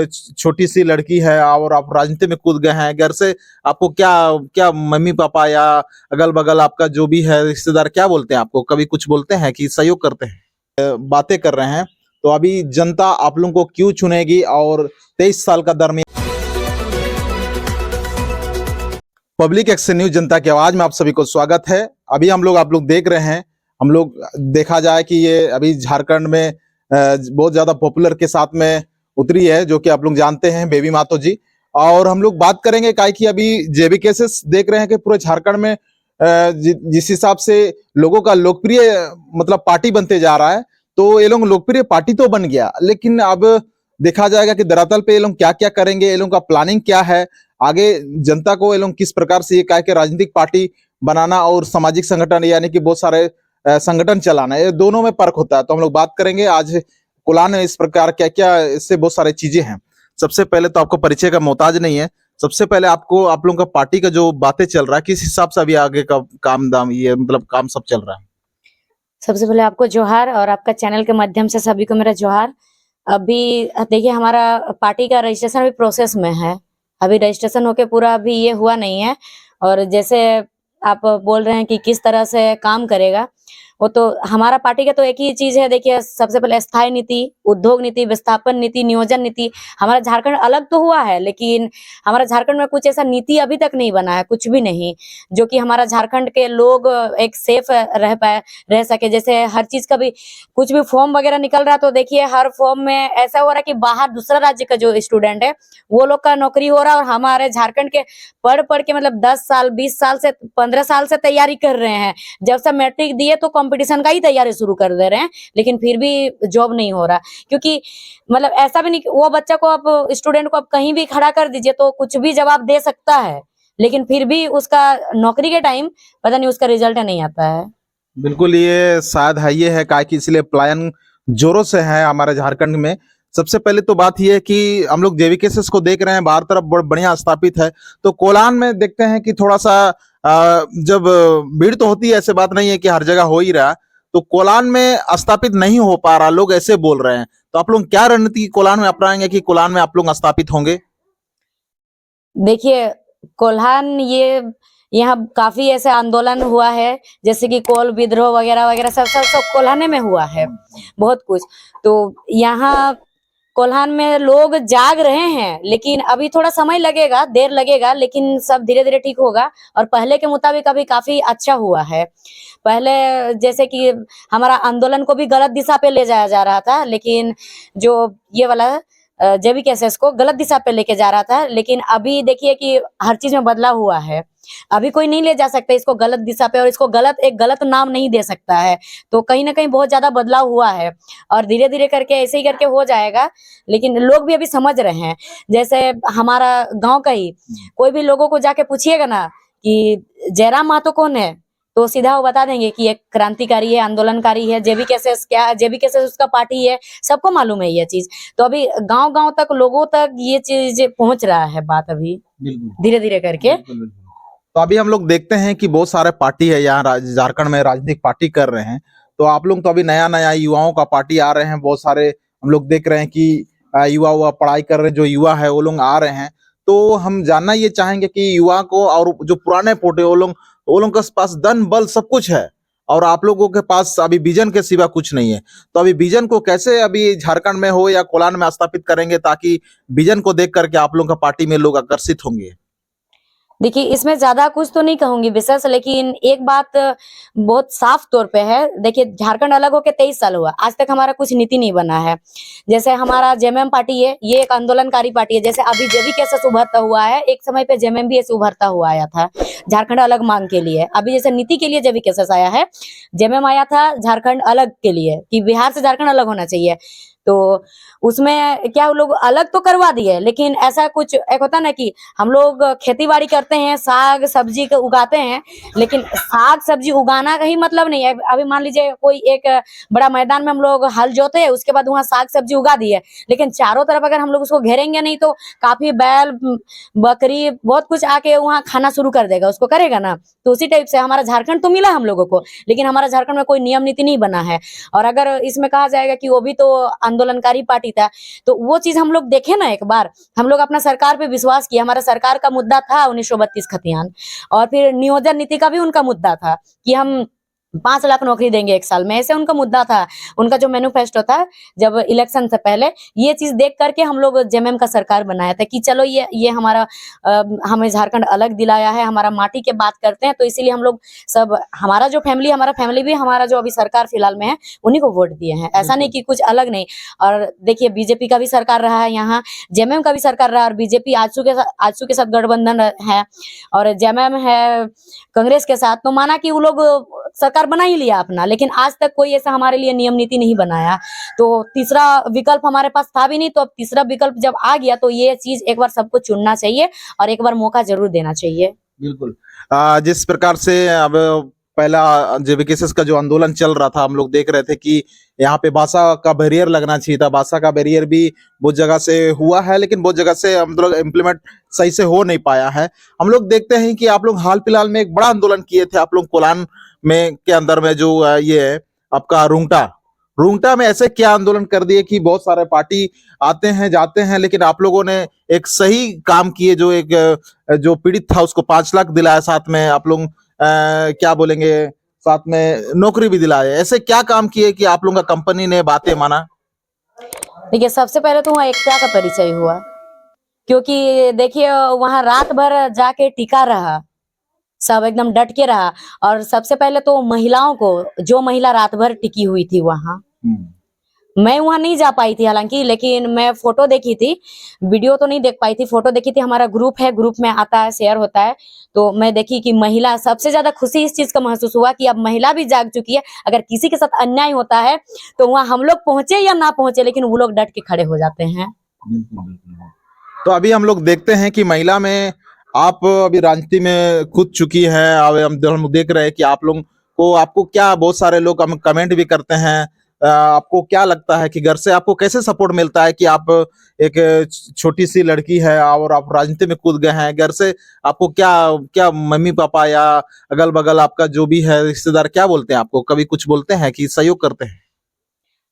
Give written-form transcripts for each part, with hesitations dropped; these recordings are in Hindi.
छोटी सी लड़की है और आप राजनीति में कूद गए हैं, घर से आपको क्या क्या मम्मी पापा या अगल बगल आपका जो भी है रिश्तेदार क्या बोलते हैं आपको? कभी कुछ बोलते हैं कि सहयोग करते हैं? बातें कर रहे हैं। तो अभी जनता आप लोगों को क्यों चुनेगी और 23 साल का दरमियान। पब्लिक एक्शन न्यूज जनता की आवाज में आप सभी को स्वागत है। अभी आप लोग देख रहे हैं, हम लोग देखा जाए कि ये अभी झारखंड में बहुत ज्यादा पॉपुलर के साथ में उतरी है, जो कि आप लोग जानते हैं, बेबी मातो जी। और हम लोग बात करेंगे काहे कि अभी जेबी केसेस देख रहे हैं कि पूरे झारखंड में जिस हिसाब से लोगों का लोकप्रिय मतलब पार्टी बनते जा रहा है, तो ये लोग लोकप्रिय पार्टी तो बन गया, लेकिन अब देखा जाएगा कि दरअसल पे ये लोग क्या क्या करेंगे, ये लोगों का प्लानिंग क्या है, आगे जनता को ये लोग किस प्रकार से ये कहा कि राजनीतिक पार्टी बनाना और सामाजिक संगठन यानी कि बहुत सारे संगठन चलाना, ये दोनों में फर्क होता है। तो हम लोग बात करेंगे आज कोलान में इस प्रकार क्या क्या इससे बहुत सारी चीजें हैं। सबसे पहले तो आपको परिचय का मोहताज नहीं है, सबसे पहले आपको आप लोगों का पार्टी का जो बातें चल रहा है किस हिसाब से अभी आगे का काम दाम ये मतलब काम सब चल रहा है। सबसे पहले आपको जोहार और आपका चैनल के माध्यम से सभी को मेरा जोहार। अभी देखिए हमारा पार्टी का रजिस्ट्रेशन अभी प्रोसेस में है, अभी रजिस्ट्रेशन होके पूरा अभी ये हुआ नहीं है। और जैसे आप बोल रहे हैं कि किस तरह से काम करेगा, वो तो हमारा पार्टी का तो एक ही चीज है। देखिए सबसे पहले स्थायी नीति, उद्योग नीति, विस्थापन नीति, नियोजन नीति। हमारा झारखंड अलग तो हुआ है, लेकिन हमारा झारखंड में कुछ ऐसा नीति अभी तक नहीं बना है, कुछ भी नहीं, जो कि हमारा झारखंड के लोग एक सेफ रह सके। जैसे हर चीज का भी कुछ भी फॉर्म वगैरह निकल रहा है, तो देखिए हर फॉर्म में ऐसा हो रहा है कि बाहर दूसरा राज्य का जो स्टूडेंट है वो लोग का नौकरी हो रहा है, और हमारे झारखंड के पढ़ के मतलब 10 साल 20 साल से 15 साल से तैयारी कर रहे हैं। जब से मैट्रिक दिए तो कंपटीशन का ही तैयारी शुरू कर दे रहे हैं, लेकिन फिर भी जॉब नहीं हो रहा। क्योंकि मतलब ऐसा भी नहीं, वो बच्चा को आप स्टूडेंट को आप कहीं भी खड़ा कर दीजिए तो कुछ भी जवाब दे सकता है, लेकिन फिर भी उसका नौकरी के टाइम पता नहीं उसका रिजल्ट नहीं आता है। बिल्कुल, ये शायद है, ये है काहे कि इसलिए पलायन जोरों से है हमारे झारखंड में। सबसे पहले तो बात यह है कि हम लोग जेवी केसेस को देख रहे हैं, बाहर तरफ बढ़िया स्थापित है, तो कोलान में देखते हैं कि थोड़ा सा जब भीड़ तो होती है, ऐसे बात नहीं है कि हर जगह हो ही रहा, तो कोलान में स्थापित नहीं हो पा रहा, लोग ऐसे बोल रहे हैं। तो आप लोग क्या रणनीति कोलान में अपनाएंगे कि कोलान में आप लोग स्थापित होंगे? देखिए कोल्हान ये यहाँ काफी ऐसे आंदोलन हुआ है, जैसे कि कोल विद्रोह वगैरह वगैरह सब कोल्हाने में हुआ है बहुत कुछ। तो यहाँ कोल्हान में लोग जाग रहे हैं, लेकिन अभी थोड़ा समय लगेगा, देर लगेगा, लेकिन सब धीरे धीरे ठीक होगा। और पहले के मुताबिक अभी काफी अच्छा हुआ है। पहले जैसे कि हमारा आंदोलन को भी गलत दिशा पे ले जाया जा रहा था, लेकिन जो ये वाला जेबी केसेस को गलत दिशा पे लेके जा रहा था, लेकिन अभी देखिए कि हर चीज में बदलाव हुआ है। अभी कोई नहीं ले जा सकता इसको गलत दिशा पे, और इसको एक गलत नाम नहीं दे सकता है। तो कहीं ना कहीं बहुत ज्यादा बदलाव हुआ है, और धीरे धीरे करके ऐसे ही करके हो जाएगा। लेकिन लोग भी अभी समझ रहे हैं। जैसे हमारा गांव का ही कोई भी लोगों को जाके पूछिएगा ना कि जयराम महतो कौन है, तो सीधा वो बता देंगे कि एक क्रांतिकारी है, आंदोलनकारी है। जेबी केसेस क्या, जेबी केसेस उसका पार्टी है, सबको मालूम है ये चीज। तो अभी गांव गांव तक लोगों तक ये चीज पहुंच रहा है, बात अभी धीरे धीरे करके। तो अभी हम लोग देखते हैं कि बहुत सारे पार्टी है यहाँ झारखंड में राजनीतिक पार्टी कर रहे हैं, तो आप लोग तो अभी नया नया युवाओं का पार्टी आ रहे हैं, बहुत सारे हम लोग देख रहे हैं कि युवा पढ़ाई कर रहे हैं, जो युवा है वो लोग आ रहे हैं। तो हम जानना ये चाहेंगे कि युवा को और जो पुराने पोटे वो लोग के पास धन बल सब कुछ है, और आप लोगों के पास अभी विजन के सिवा कुछ नहीं है। तो अभी विजन को कैसे अभी झारखंड में हो या कोलान में स्थापित करेंगे, ताकि विजन को देख करके आप लोगों का पार्टी में लोग आकर्षित होंगे? देखिए इसमें ज्यादा कुछ तो नहीं कहूंगी विशेष, लेकिन एक बात बहुत साफ तौर पे है। देखिए झारखंड अलग होके 23 साल हुआ, आज तक हमारा कुछ नीति नहीं बना है। जैसे हमारा जेएमएम पार्टी है, ये एक आंदोलनकारी पार्टी है। जैसे अभी जेबी केसेस उभरता हुआ है, एक समय पे जेएमएम भी ऐसे उभरता हुआ आया था झारखंड अलग मांग के लिए। अभी जैसे नीति के लिए जेबी केसेस आया है, जेएमएम आया था झारखंड अलग के लिए कि बिहार से झारखंड अलग होना चाहिए। तो उसमें क्या लोग अलग तो करवा दिए, लेकिन ऐसा कुछ एक होता ना कि हम लोग खेती बाड़ी करते हैं, साग सब्जी को उगाते हैं, लेकिन साग सब्जी उगाना का ही मतलब नहीं है। अभी मान लीजिए कोई एक बड़ा मैदान में हम लोग हल जोते हैं, उसके बाद वहां साग सब्जी उगा दिए, लेकिन चारों तरफ अगर हम लोग उसको घेरेंगे नहीं तो काफी बैल बकरी बहुत कुछ आके वहां खाना शुरू कर देगा, उसको करेगा ना। तो उसी टाइप से हमारा झारखंड तो मिला हम लोगों को, लेकिन हमारा झारखंड में कोई नियम नीति नहीं बना है। और अगर इसमें कहा जाएगा कि वो भी तो आंदोलनकारी पार्टी पार्टी था, तो वो चीज हम लोग देखे ना एक बार, हम लोग अपना सरकार पे विश्वास किया। हमारा सरकार का मुद्दा था 1932 खतियान, और फिर नियोजन नीति का भी उनका मुद्दा था कि हम 5 लाख नौकरी देंगे 1 साल में, ऐसे उनका मुद्दा था। उनका जो मैनिफेस्टो था जब इलेक्शन से पहले, ये चीज देख करके हम लोग जेएमएम का सरकार बनाया था कि चलो ये हमारा हमें झारखंड अलग दिलाया है, हमारा माटी के बात करते हैं, तो इसीलिए हम लोग सब, हमारा जो फैमिली, हमारा फैमिली भी हमारा जो अभी सरकार फिलहाल में है उन्हीं को वोट दिए हैं, ऐसा नहीं कि कुछ अलग नहीं। और देखिए बीजेपी का भी सरकार रहा है यहाँ, जेएमएम का भी सरकार रहा, और बीजेपी आजसू के साथ गठबंधन है और जेएमएम है कांग्रेस के साथ, तो माना कि वो लोग सरकार बना ही लिया अपना, लेकिन आज तक कोई ऐसा हमारे लिए नियम नीति नहीं बनाया। तो तीसरा विकल्प हमारे पास था भी नहीं, तो अब तीसरा विकल्प जब आ गया तो ये चीज एक बार सबको चुनना चाहिए और एक बार मौका जरूर देना चाहिए। बिल्कुल। जिस प्रकार से अब पहला जेवीकेएसएस का जो आंदोलन चल रहा था, हम लोग देख रहे थे कि यहाँ पे भाषा का बैरियर लगना चाहिए था। भाषा का बैरियर भी बहुत जगह से हुआ है, लेकिन बहुत जगह से हम लोग इम्प्लीमेंट सही से हो नहीं पाया है। हम लोग देखते हैं कि आप लोग हाल फिलहाल में एक बड़ा आंदोलन किए थे, आप लोग कोलान में के अंदर में जो ये है आपका रुंगटा में ऐसे क्या आंदोलन कर दिए कि बहुत सारे पार्टी आते हैं जाते हैं, लेकिन आप लोगों ने एक सही काम किए, जो एक जो पीड़ित था उसको 5 लाख दिलाया, साथ में आप लोग क्या बोलेंगे, साथ में नौकरी भी दिलाए। ऐसे क्या काम किए कि आप लोगों का कंपनी ने बातें माना? देखिए सबसे पहले तो वहाँ एकता का परिचय हुआ, क्योंकि देखिए वहाँ रात भर जाके टिका रहा, सब एकदम डट के रहा। और सबसे पहले तो महिलाओं को, जो महिला रात भर टिकी हुई थी वहां, मैं वहां नहीं जा पाई थी हालांकि, लेकिन मैं फोटो देखी थी, वीडियो तो नहीं देख पाई थी, फोटो देखी थी। हमारा ग्रुप है, ग्रुप में आता है, शेयर होता है, तो मैं देखी कि महिला, सबसे ज्यादा खुशी इस चीज का महसूस हुआ कि अब महिला भी जाग चुकी है। अगर किसी के साथ अन्याय होता है तो वहां हम लोग पहुंचे या ना पहुंचे, लेकिन वो लोग डट के खड़े हो जाते हैं। तो अभी हम लोग देखते हैं कि महिला में आप अभी राजनीति में कूद चुकी है। अब हम देख रहे हैं कि आप लोग को, आपको क्या, बहुत सारे लोग हम कमेंट भी करते हैं, आपको क्या लगता है कि घर से आपको कैसे सपोर्ट मिलता है कि आप एक छोटी सी लड़की है और आप राजनीति में कूद गए हैं? घर से आपको क्या क्या मम्मी पापा या अगल बगल आपका जो भी है रिश्तेदार क्या बोलते हैं आपको? कभी कुछ बोलते हैं कि सहयोग करते हैं?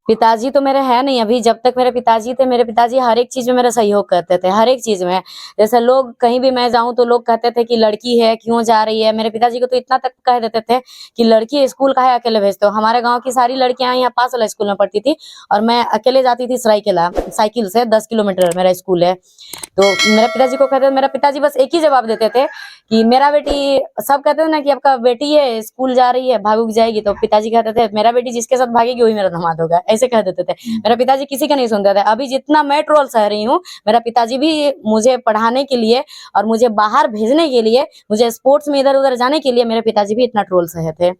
पिताजी तो मेरे है नहीं अभी, जब तक मेरे पिताजी थे, मेरे पिताजी हर एक चीज में मेरा सहयोग करते थे, हर एक चीज में। जैसे लोग कहीं भी मैं जाऊं तो लोग कहते थे कि लड़की है क्यों जा रही है, मेरे पिताजी को तो इतना तक कह देते थे कि लड़की है, स्कूल काहे अकेले भेजते हो। हमारे गाँव की सारी लड़कियां यहाँ पास वाला स्कूल में पढ़ती थी और मैं अकेले जाती थी सरायकेला, साइकिल से 10 किलोमीटर मेरा स्कूल है। तो मेरे पिताजी को कहते, मेरा पिताजी बस एक ही जवाब देते थे कि मेरा बेटी, सब कहते थे ना कि आपका बेटी है स्कूल जा रही है, भाग जाएगी, तो पिताजी कहते थे मेरा बेटी जिसके साथ भागेगी वही मेरा दामाद होगा, ऐसे कह देते थे। मेरा पिताजी किसी का नहीं सुनते थे। अभी जितना मैं ट्रोल सह रही हूँ, मेरा पिताजी भी मुझे पढ़ाने के लिए और मुझे बाहर भेजने के लिए, मुझे स्पोर्ट्स में इधर उधर जाने के लिए, मेरे पिताजी भी इतना ट्रोल सहे थे।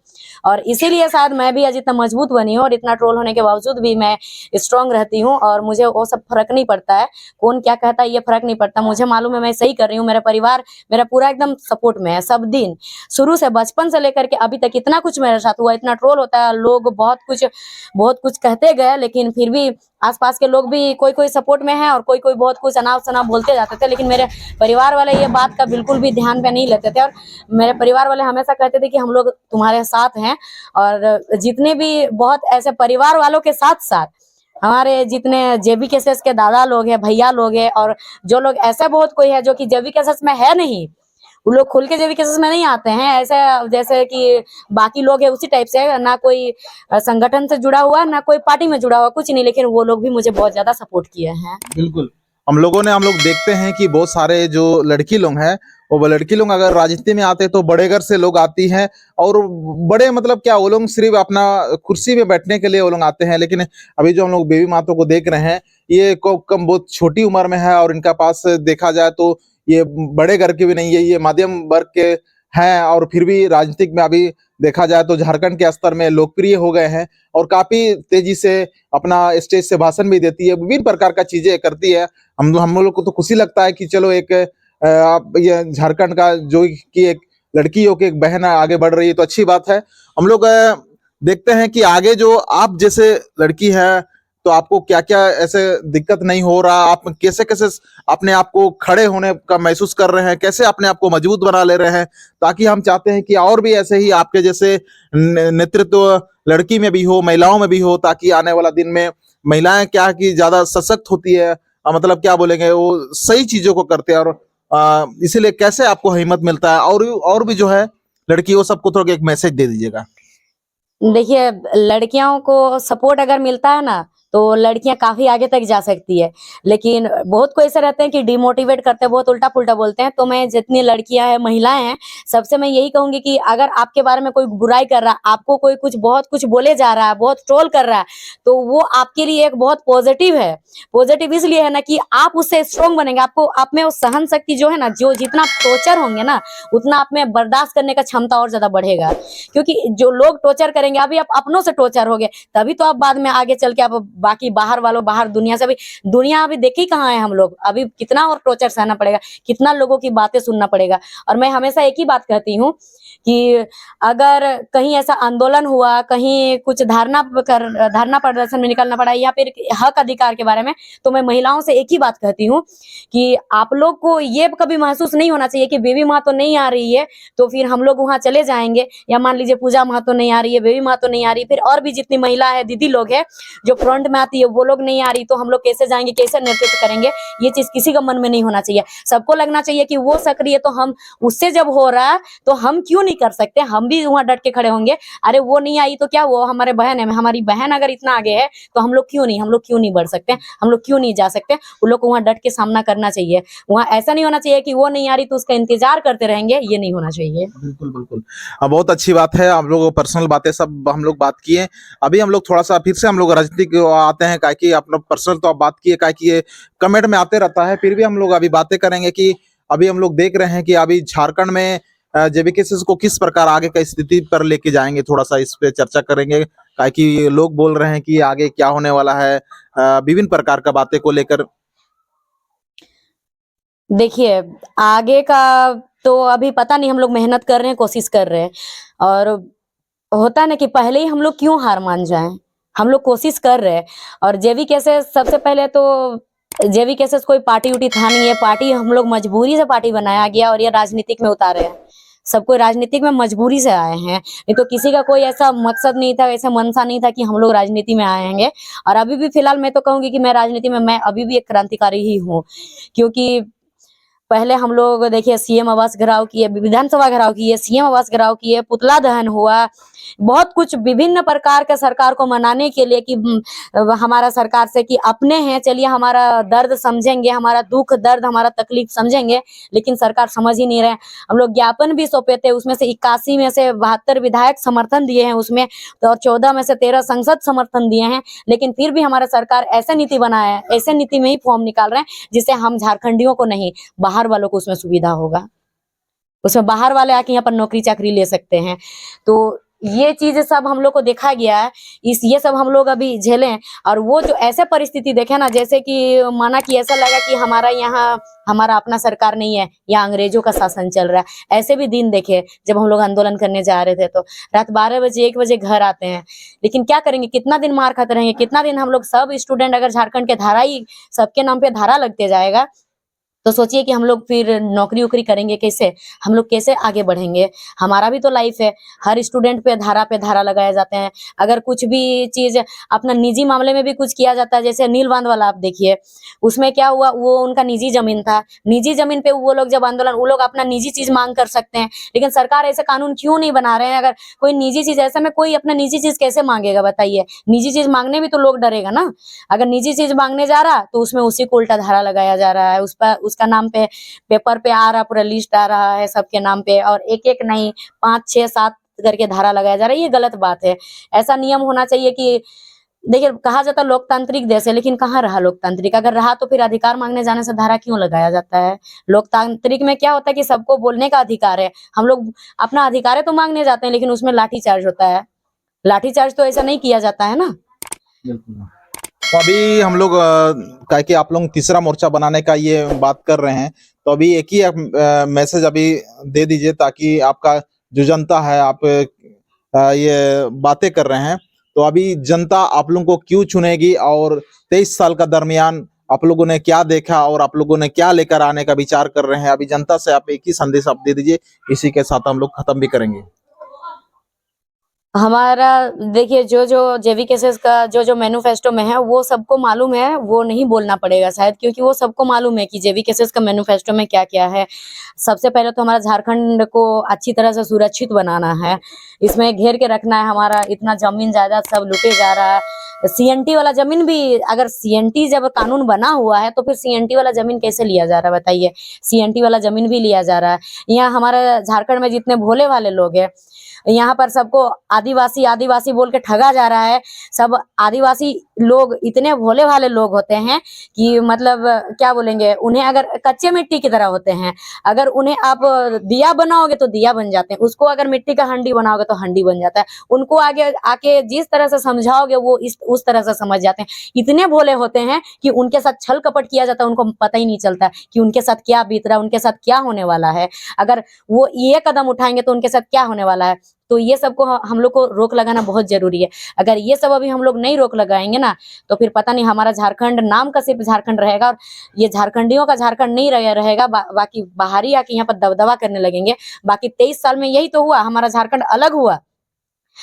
और इसीलिए शायद मैं भी आज इतना मजबूत बनी हूँ, और इतना ट्रोल होने के बावजूद भी मैं स्ट्रांग रहती हूँ, और मुझे वो सब फर्क नहीं पड़ता है, कौन क्या कहता है ये फर्क नहीं पड़ता। मुझे मालूम है मैं सही कर रही हूँ, मेरा परिवार मेरा पूरा एकदम सपोर्ट में है, सब दिन शुरू से, बचपन से लेकर के अभी तक इतना कुछ मेरे साथ हुआ, इतना ट्रोल होता है, लोग बहुत कुछ कहते गए, लेकिन फिर भी आसपास के लोग भी कोई कोई सपोर्ट में है और कोई कोई बहुत कुछ अनाप शनाप बोलते जाते थे, लेकिन मेरे परिवार वाले ये बात का बिल्कुल भी ध्यान पे नहीं लेते थे। और मेरे परिवार वाले हमेशा कहते थे कि हम लोग तुम्हारे साथ हैं। और जितने भी बहुत ऐसे परिवार वालों के साथ साथ हमारे जितने जेवीकेएसएस के दादा लोग हैं, भैया लोग हैं, और जो लोग ऐसे बहुत कोई है जो कि जेवीकेएसएस में है नहीं, वो लोग खुल के जेवीकेएसएस में नहीं आते हैं, ऐसे जैसे कि बाकी लोग है उसी टाइप से, ना कोई संगठन से जुड़ा हुआ, ना कोई पार्टी में जुड़ा हुआ, कुछ नहीं, लेकिन वो लोग भी मुझे बहुत ज्यादा सपोर्ट किए हैं। बिल्कुल। हम लोग देखते हैं कि बहुत सारे जो लड़की लोग हैं, वो लड़की लोग अगर राजनीति में आते तो बड़े घर से लोग आती हैं, और बड़े मतलब क्या, वो लोग सिर्फ अपना कुर्सी में बैठने के लिए वो लोग आते हैं। लेकिन अभी जो हम लोग बेबी माता को देख रहे हैं, ये कम बहुत छोटी उम्र में है, और इनका पास देखा जाए तो ये बड़े घर के भी नहीं है, ये मध्यम वर्ग के हैं, और फिर भी राजनीतिक में अभी देखा जाए तो झारखंड के स्तर में लोकप्रिय हो गए हैं, और काफी तेजी से अपना स्टेज से भाषण भी देती है, विभिन्न प्रकार का चीजें करती है। हम लोग को तो खुशी लगता है कि चलो एक आप ये झारखंड का जो कि एक लड़की हो के एक बहन आगे बढ़ रही है, तो अच्छी बात है। हम लोग देखते हैं कि आगे जो आप जैसे लड़की है, तो आपको क्या क्या ऐसे दिक्कत नहीं हो रहा, आप कैसे कैसे अपने आप को खड़े होने का महसूस कर रहे हैं, कैसे अपने आप को मजबूत बना ले रहे हैं, ताकि हम चाहते हैं कि और भी ऐसे ही आपके जैसे नेतृत्व लड़की में भी हो, महिलाओं में भी हो, ताकि आने वाला दिन में महिलाएं क्या कि ज्यादा सशक्त होती है, मतलब क्या बोलेंगे, वो सही चीजों को करते हैं, और इसीलिए कैसे आपको हिम्मत मिलता है? और भी जो है लड़कियों सबको थोड़ा एक मैसेज दे दीजिएगा। देखिए, लड़कियों को सपोर्ट अगर मिलता है ना, तो लड़कियां काफी आगे तक जा सकती है। लेकिन बहुत कोई ऐसे रहते हैं कि डिमोटिवेट करते हैं, बहुत उल्टा पुल्टा बोलते हैं। तो मैं जितनी लड़कियां हैं, महिलाएं हैं, सबसे मैं यही कहूंगी कि अगर आपके बारे में कोई बुराई कर रहा है, आपको कोई कुछ बहुत कुछ बोले जा रहा है, बहुत ट्रोल कर रहा है, तो वो आपके लिए एक बहुत पॉजिटिव है। पॉजिटिव इसलिए है ना कि आप उससे स्ट्रोंग बनेंगे। आपको आप में वो सहन शक्ति जो है ना, जो जितना टॉर्चर होंगे ना, उतना आप में बर्दाश्त करने का क्षमता और ज्यादा बढ़ेगा। क्योंकि जो लोग टॉर्चर करेंगे, अभी आप अपनों से टॉर्चर हो गए, तभी तो आप बाद में आगे चल के आप बाकी बाहर वालों, बाहर दुनिया से भी, दुनिया अभी देखी कहाँ है हम लोग, अभी कितना और टॉर्चर सहना पड़ेगा, कितना लोगों की बातें सुनना पड़ेगा। और मैं हमेशा एक ही बात कहती हूँ कि अगर कहीं ऐसा आंदोलन हुआ, कहीं कुछ धरना प्रदर्शन में निकलना पड़ा या फिर हक अधिकार के बारे में, तो मैं महिलाओं से एक ही बात कहती हूँ कि आप लोग को ये कभी महसूस नहीं होना चाहिए कि बेबी माँ तो नहीं आ रही है तो फिर हम लोग वहां चले जाएंगे, या मान लीजिए पूजा माँ तो नहीं आ रही है, बेबी माँ तो नहीं आ रही, फिर और भी जितनी महिला है, दीदी लोग है जो फ्रंट में आती है, वो लोग नहीं आ रही, तो हम लोग कैसे जाएंगे, कैसे नेतृत्व करेंगे? ये चीज किसी का मन में नहीं होना चाहिए। सबको लगना चाहिए कि वो सक्रिय है, तो हम उससे जब हो रहा है तो हम क्यों नहीं कर सकते? हम भी वहां डट के खड़े होंगे। अरे वो नहीं आई तो क्या, वो हमारे बहन है, हमारी बहन अगर इतना आगे है तो हम लोग क्यों नहीं बढ़ सकते? हम लोग क्यों नहीं जा सकते? उन लोग को वहां डट के सामना करना चाहिए। वहां ऐसा नहीं होना चाहिए कि वो नहीं आ रही तो उसका इंतजार करते रहेंगे, ये नहीं होना चाहिए। बिल्कुल बिल्कुल। बहुत अच्छी बात है, हम लोग पर्सनल बातें सब हम लोग बात किए। अभी हम लोग थोड़ा सा फिर से हम लोग राजनीति को आते हैं, काहे कि अपना पर्सनल तो आप बात किए, काहे कि ये कमेंट में आते रहता है, फिर भी हम लोग अभी बातें करेंगे कि अभी हम लोग देख रहे हैं कि अभी झारखंड में जेबीकेएस को किस प्रकार आगे का स्थिति पर लेके जाएंगे, थोड़ा सा इस पे चर्चा करेंगे। काहे कि लोग बोल रहे हैं कि आगे क्या होने वाला है, विभिन्न प्रकार का बातें को लेकर। देखिए, आगे का तो अभी पता नहीं, हम लोग मेहनत कर रहे हैं, कोशिश कर रहे हैं। और होता है ना कि पहले ही हम लोग क्यों हार मान जाएं? हम लोग कोशिश कर रहे हैं। और जेवी कैसे, सबसे पहले तो जेवी कैसे कोई पार्टी उटी था नहीं, है पार्टी हम लोग मजबूरी से पार्टी बनाया गया और ये राजनीतिक में उतारे हैं। सब कोई राजनीतिक में मजबूरी से आए हैं, नहीं तो किसी का कोई ऐसा मकसद नहीं था, ऐसा मनसा नहीं था कि हम लोग राजनीति में आएंगे। और अभी भी फिलहाल मैं तो कहूंगी कि मैं राजनीति में, मैं अभी भी एक क्रांतिकारी ही हूँ। क्योंकि पहले हम लोग देखिए सीएम आवास घेराव किए, विधानसभा घेराव किए, सीएम आवास घेराव किए, पुतला दहन हुआ, बहुत कुछ विभिन्न प्रकार के सरकार को मनाने के लिए कि हमारा सरकार से कि अपने हैं, चलिए हमारा दर्द समझेंगे, हमारा दुख दर्द, हमारा तकलीफ समझेंगे। लेकिन सरकार समझ ही नहीं रहे। हम लोग ज्ञापन भी सौंपे थे, उसमें से 81 में से 72 विधायक समर्थन दिए हैं उसमें, तो और 14 में से 13 संसद समर्थन दिए हैं। लेकिन फिर भी हमारा सरकार ऐसे नीति बनाया है, ऐसे नीति में ही फॉर्म निकाल रहे हैं जिससे हम झारखंडियों को नहीं, बाहर वालों को उसमें सुविधा होगा, उसमें बाहर वाले आके यहाँ पर नौकरी चाकरी ले सकते हैं। तो ये चीज सब हम लोग को देखा गया है, इस ये सब हम लोग अभी झेलें। और वो जो ऐसे परिस्थिति देखे ना, जैसे कि माना कि ऐसा लगा कि हमारा यहाँ हमारा अपना सरकार नहीं है, या अंग्रेजों का शासन चल रहा है। ऐसे भी दिन देखे जब हम लोग आंदोलन करने जा रहे थे, तो रात 12 बजे 1 बजे घर आते हैं। लेकिन क्या करेंगे, कितना दिन मार खाते रहेंगे, कितना दिन हम लोग सब स्टूडेंट, अगर झारखंड के धारा ही सबके नाम पे धारा लगते जाएगा, तो सोचिए कि हम लोग फिर नौकरी वोकरी करेंगे कैसे? हम लोग कैसे आगे बढ़ेंगे? हमारा भी तो लाइफ है। हर स्टूडेंट पे धारा लगाए जाते हैं। अगर कुछ भी चीज अपना निजी मामले में भी कुछ किया जाता है, जैसे नील बांध वाला आप देखिए, उसमें क्या हुआ, वो उनका निजी जमीन था, निजी जमीन पे वो लोग जब आंदोलन, वो लोग अपना निजी चीज मांग कर सकते हैं। लेकिन सरकार ऐसे कानून क्यों नहीं बना रहे हैं? अगर कोई निजी चीज, ऐसे में कोई अपना निजी चीज कैसे मांगेगा बताइए? निजी चीज मांगने भी तो लोग डरेगा ना। अगर निजी चीज मांगने जा रहा तो उसमें उसी को उल्टा धारा लगाया जा रहा है, उस पर उसका नाम पे पेपर पे आ रहा, पूरा लिस्ट आ रहा है सबके नाम पे, और एक एक नहीं 5 6 7 करके धारा लगाया जा रहा है। ये गलत बात है। ऐसा नियम होना चाहिए कि देखिए, कहा जाता है लोकतांत्रिक देश है, लेकिन कहाँ रहा लोकतांत्रिक? अगर रहा तो फिर अधिकार मांगने जाने से धारा क्यों लगाया जाता है? लोकतांत्रिक में क्या होता है कि सबको बोलने का अधिकार है। हम लोग अपना अधिकार है तो मांगने जाते हैं, लेकिन उसमें लाठीचार्ज होता है। लाठीचार्ज तो ऐसा नहीं किया जाता है ना। तो अभी हम लोग काहे कि आप लोग तीसरा मोर्चा बनाने का ये बात कर रहे हैं, तो अभी एक ही मैसेज अभी दे दीजिए, ताकि आपका जो जनता है, आप ये बातें कर रहे हैं, तो अभी जनता आप लोगों को क्यों चुनेगी, और 23 साल का दरमियान आप लोगों ने क्या देखा और आप लोगों ने क्या लेकर आने का विचार कर रहे हैं? अभी जनता से आप एक ही संदेश आप दे दीजिए, इसी के साथ हम लोग खत्म भी करेंगे। हमारा देखिए जो जेवीकेएसएस का जो मैनिफेस्टो में है वो सबको मालूम है, वो नहीं बोलना पड़ेगा शायद, क्योंकि वो सबको मालूम है कि जेवीकेएसएस का मैनिफेस्टो में क्या-क्या है। सबसे पहले तो हमारा झारखंड को अच्छी तरह से सुरक्षित बनाना है, इसमें घेर के रखना है। हमारा इतना जमीन जायदाद सब लूटे जा रहा है। सीएनटी वाला जमीन भी, अगर सीएनटी जब कानून बना हुआ है तो फिर सीएनटी वाला जमीन कैसे लिया जा रहा है बताइए? सीएनटी वाला जमीन भी लिया जा रहा है। यहाँ हमारे झारखंड में जितने भोले वाले लोग हैं, यहाँ पर सबको आदिवासी आदिवासी बोल के ठगा जा रहा है। सब आदिवासी लोग इतने भोले भाले लोग होते हैं कि मतलब क्या बोलेंगे, उन्हें अगर कच्चे मिट्टी की तरह होते हैं। अगर उन्हें आप दिया बनाओगे तो दिया बन जाते हैं, उसको अगर मिट्टी का हंडी बनाओगे तो हंडी बन जाता है। उनको आगे आके जिस तरह से समझाओगे वो उस तरह से समझ जाते हैं। इतने भोले होते हैं कि उनके साथ छल कपट किया जाता है, उनको पता ही नहीं चलता कि उनके साथ क्या बीत रहा है, उनके साथ क्या होने वाला है। अगर वो ये कदम उठाएंगे तो उनके साथ क्या होने वाला है। तो ये सबको हम लोग को रोक लगाना बहुत जरूरी है। अगर ये सब अभी हम लोग नहीं रोक लगाएंगे ना, तो फिर पता नहीं हमारा झारखंड नाम का सिर्फ झारखंड रहेगा, और ये झारखंडियों का झारखंड नहीं रहेगा। बाकी बाहरी आके यहाँ पर दबदबा करने लगेंगे। बाकी 23 साल में यही तो हुआ, हमारा झारखंड अलग हुआ,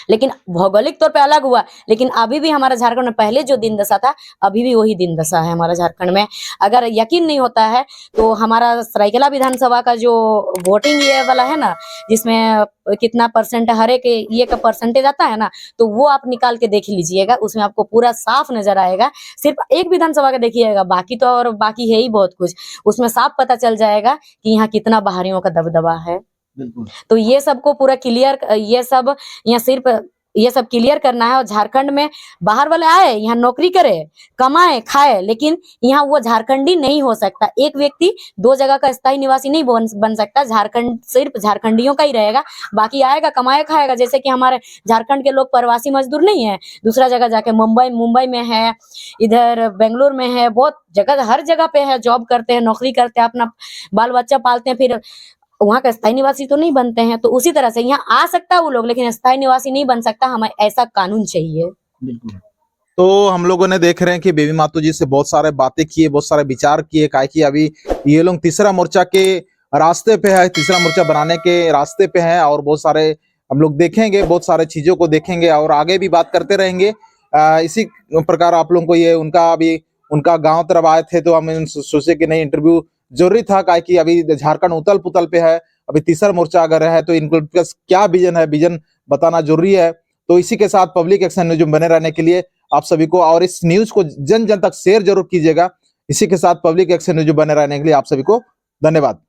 लेकिन भौगोलिक तौर पे अलग हुआ, लेकिन अभी भी हमारा झारखंड में पहले जो दिन दशा था, अभी भी वही दिन दशा है हमारा झारखंड में। अगर यकीन नहीं होता है तो हमारा सरायकेला विधानसभा का जो वोटिंग ये वाला है ना, जिसमें कितना परसेंट हर एक ये का परसेंटेज आता है ना, तो वो आप निकाल के देख लीजिएगा, उसमें आपको पूरा साफ नजर आएगा। सिर्फ एक विधानसभा का देखिएगा, बाकी तो और बाकी है ही बहुत कुछ, उसमें साफ पता चल जाएगा कि यहाँ कितना बाहरियों का दबदबा है। बिल्कुल। तो ये सबको पूरा क्लियर, ये सब यहाँ सिर्फ ये सब क्लियर करना है। और झारखंड में बाहर वाले आए, यहाँ नौकरी करे, कमाए, खाए, लेकिन यहाँ वो झारखंडी नहीं हो सकता। एक व्यक्ति 2 जगह का स्थायी निवासी नहीं बन सकता। झारखंड सिर्फ झारखंडियों का ही रहेगा, बाकी आएगा, कमाए, खाएगा। जैसे कि हमारे झारखंड के लोग प्रवासी मजदूर नहीं है, दूसरा जगह जाके मुंबई में है, इधर बेंगलोर में है, बहुत जगह, हर जगह पे है, जॉब करते हैं, नौकरी करते हैं, अपना बाल बच्चा पालते हैं, फिर वहाँ का स्थायी निवासी तो नहीं बनते हैं। तो उसी तरह से यहाँ आ सकता है वो लोग, लेकिन स्थायी निवासी नहीं बन सकता। हमें ऐसा कानून चाहिए। बिल्कुल। तो हम लोगों ने देख रहे हैं कि बेबी मातू जी से बहुत सारे बातें किए, बहुत सारे विचार किए, काहे कि अभी ये लोग तीसरा मोर्चा के रास्ते पे है, तीसरा मोर्चा बनाने के रास्ते पे है, और बहुत सारे हम लोग देखेंगे, बहुत सारे चीजों को देखेंगे और आगे भी बात करते रहेंगे। इसी प्रकार आप लोगों को ये उनका अभी उनका गांव तरफ आए थे तो हम सोचे कि नहीं, इंटरव्यू जरूरी था, काहे कि अभी झारखंड उतल पुतल पे है। अभी तीसरा मोर्चा अगर है तो इनको क्या विजन है, विजन बताना जरूरी है। तो इसी के साथ पब्लिक एक्शन न्यूज में बने रहने के लिए आप सभी को, और इस न्यूज को जन जन तक शेयर जरूर कीजिएगा। इसी के साथ पब्लिक एक्शन न्यूज में बने रहने के लिए आप सभी को धन्यवाद।